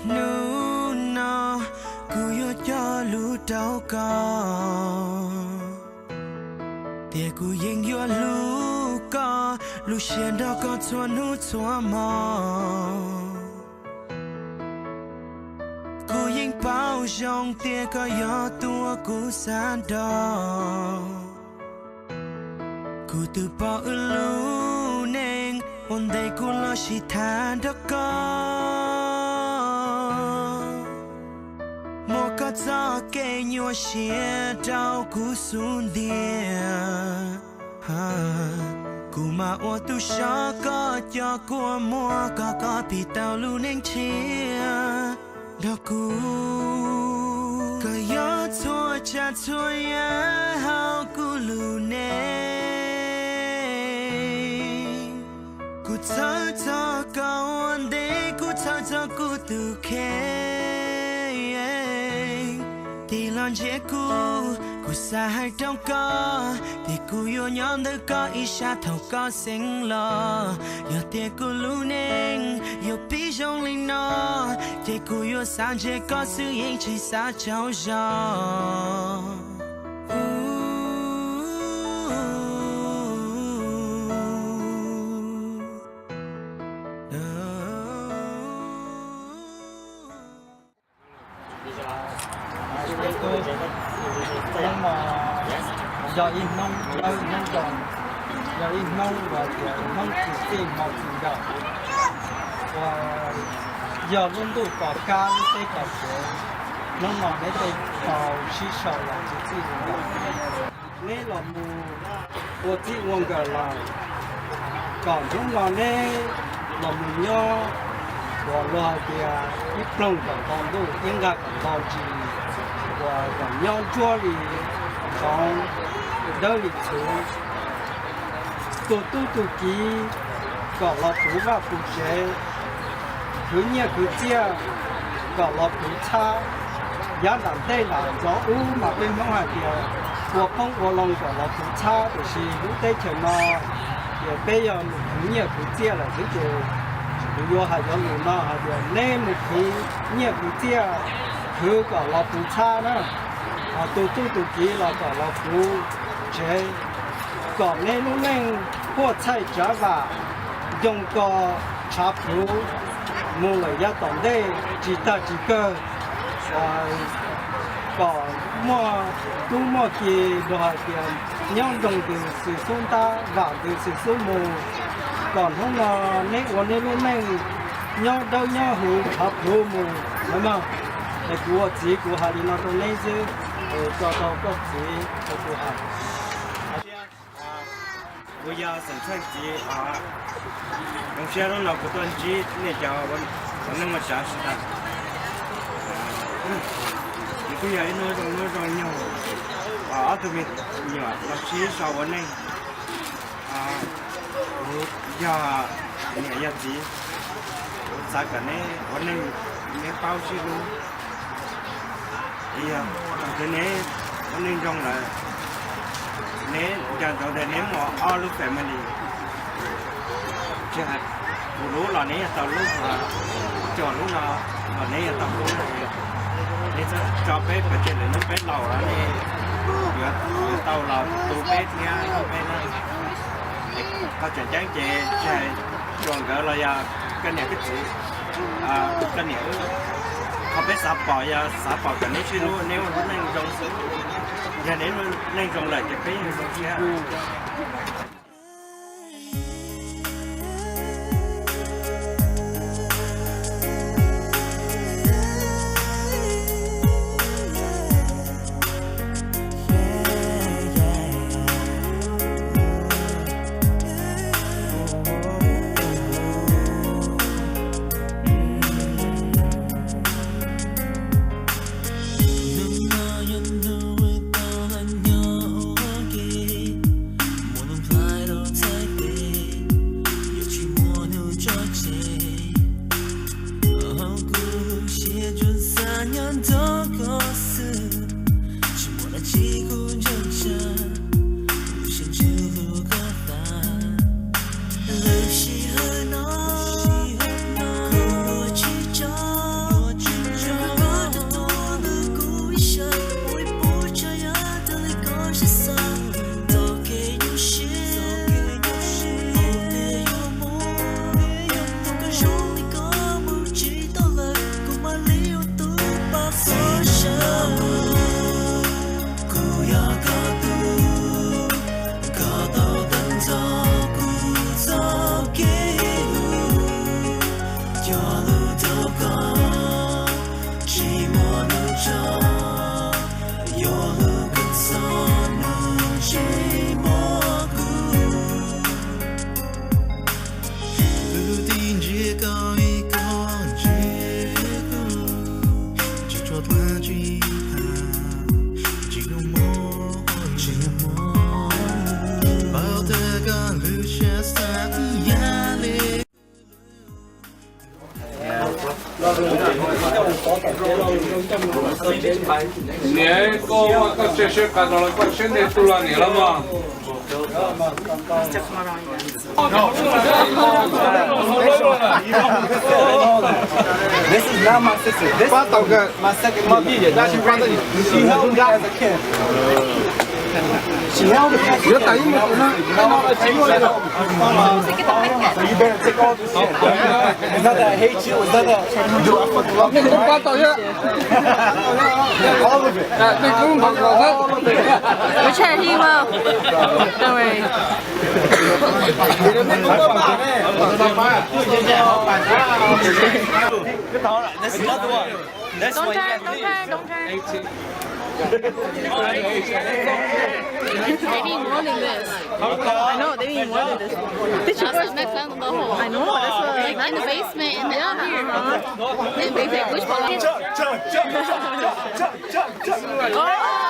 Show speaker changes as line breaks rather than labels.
Nuno kuyo cho lu trao co để ku yên yo lu co lu xiên đó có chua nu chua mò ku yên bao trong tia có yo tua ku san đó ku từ bao lu neng ôn đây ku lo chỉ than đó có cho cái nhua xia đau cú xuống địa cú mà ô tu sa có cho cua mua có bị tao lu nên chia đó cú cái gió thua cha thua ya hao cú lu nên cú thở cho cao anh để cú thở cho cú tự khe thì lần chế cú xa hai trong co thì cú yêu nhóm đứa có ý xa thầu có sinh lo yêu tiền cú lu nên yêu bí trong linh nó thì cú yêu sáng chế có sự yên chỉ xa cháu gió
nhưng mà giờ in nông trồng giờ in nông và nông chỉ tìm một gì đó và giờ luôn đủ có cá với có số nông mà để để vào市場là chỉ gì đó nên là mùa chỉ uống cái là còn chúng là nên là mùa nho và loài kia ít lông còn còn đủ những cái còn chỉ và còn nhau chua thì còn đỡ lịch sử tu kỹ còn là phụ và phụ chế cứ nhẹ cứ chia còn là phụ cha giá làm đây là gió u mà bên trong hải kia cuộc không có lòng còn là phụ cha thì chỉ lúc đây chờ nó thì bây giờ cứ nhẹ cứ chia là cái điều vô hải gió lù nó hải gió nên một cái nhẹ cứ chia cứ có là phụ cha nữa, tu kỹ là có là phụ chế, còn nên lúc nên qua chạy trả và dùng có trả phụ mua lại giá tổng đây chỉ ta chỉ cơ, còn mua kia đồ hàng tiền nhau dùng từ sử dụng ta và từ sử dụng mua, còn không là nên lúc nên nhau đâu nhau hữu trả phụ mua, đúng không? để của chỉ của hà nó tôi lấy chứ cho có chỉ của hà
bây giờ sản xuất chỉ đồng xe đó là của tôi chỉ này cho vẫn nhưng mà trả sự thật thì bây giờ nó trong nhau ở từ mình nhỏ là chỉ sau vấn này giờ nhẹ nhàng chỉ sao cả này vấn này nghe bao nhiêu luôn thì cái này nó nên trong là nếu chẳng có thể nếu mà ở lúc phải mình đi chứ hạt một lúa là nếu tàu lúc là chọn lúc nào là nếu tàu lúc này nên cho bé phải chơi để nó bé lầu đó nên vừa tàu là tụ bé nghe nó bé này có chuyện trắng chè còn cỡ là cái này cái gì cái này không biết sạp bỏ cái này chứ nếu nó nên trong sự nhà nếu nên trong lại cái
Hãy 寂寞路中，有路跟索路寂寞苦，不停结构一个结构，执着团聚它，几个模糊，抱得更留下三眼泪。
年过我到这些看到了，快现在住了你了吗？
This is not my sister. This is my second mom. She held me as a kid. She held me as a kid. So you better take all this shit. It's not that I hate you. It's not that I fucking love you. All of it.
We're chatting well. Don't worry.
That's another one. That's
Don't
why
turn, don't turn. They need more than this. I know, they need more than this. Did you push back down the hole? I know, that's what. Like in the basement and then out here. Then basically push ball. Oh!